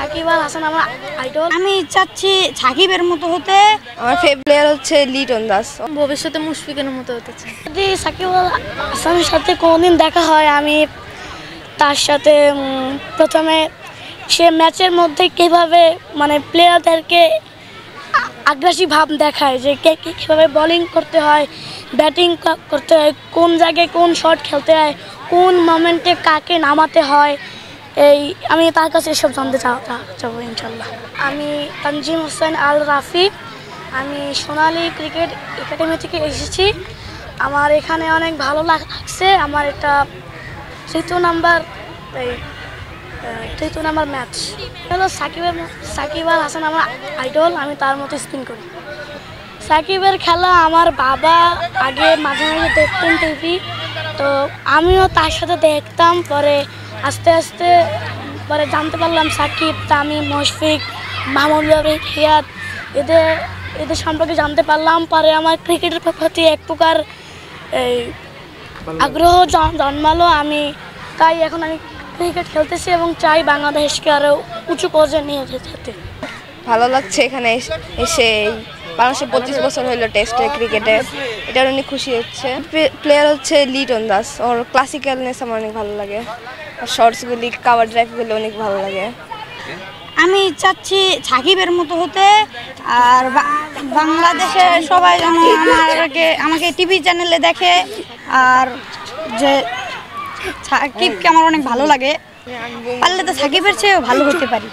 সাকিব আল হাসান আমার আইডল। আমি চাচ্ছি সাকিবের মতো হতে। আমার ফেভারিট প্লেয়ার হচ্ছে লিটন দাস। ভবিষ্যতে মুশফিকের মতো হতে চাই। যদি সাকিব আল হাসানের সাথে কোনোদিন দেখা হয়, আমি তার সাথে প্রথমে সে ম্যাচের মধ্যে কীভাবে মানে প্লেয়ারদেরকে আগ্রাসী ভাব দেখায়, যে কীভাবে বোলিং করতে হয়, ব্যাটিং করতে হয়, কোন জায়গায় কোন শট খেলতে হয়, কোন মোমেন্টে কাকে নামাতে হয়, আমি তার কাছে এসব জানতে চাবো ইনশাল্লাহ। আমি তানজিম হোসেন আল রাফি, আমি সোনালী ক্রিকেট একাডেমি থেকে এসেছি। আমার এখানে অনেক ভালো লাগছে। আমার এটা তৃতীয় নাম্বার ম্যাচ হলো সাকিব আল হাসান আমার আইডল। আমি তার মতো স্পিন করি। সাকিবের খেলা আমার বাবা আগে মাঝে মাঝে দেখতেন টিভি, তো আমিও তার সাথে দেখতাম। পরে আস্তে আস্তে পরে জানতে পারলাম সাকিব, তামিম, মুশফিক, মাহমুদ রিয়াদ, এদের সম্পর্কে জানতে পারলাম। পরে আমার ক্রিকেটের প্রতি এক প্রকার আগ্রহ জন্মালো। তাই এখন আমি ক্রিকেট খেলতেছি এবং চাই বাংলাদেশকে আরও উঁচু পর্যায়ে নিয়ে যেতে। ভালো লাগছে এখানে এসে। বাংলাদেশে 25 বছর হলো টেস্টে ক্রিকেটে, এটার অনেক খুশি হচ্ছে। প্লেয়ার হচ্ছে লিটন দাস। ওর ক্লাসিক্যালনেস আমার অনেক ভালো লাগে, শর্টসগুলি, কাভার ড্রাইভগুলো অনেক ভালো লাগে। আমি চাচ্ছি সাকিবের মতো হতে, আর বাংলাদেশের সবাই যেন আমাকে টিভি চ্যানেলে দেখে, আর যে সাকিবকে আমার অনেক ভালো লাগে, পারলে তো সাকিবের চেয়েও ভালো হতে পারি।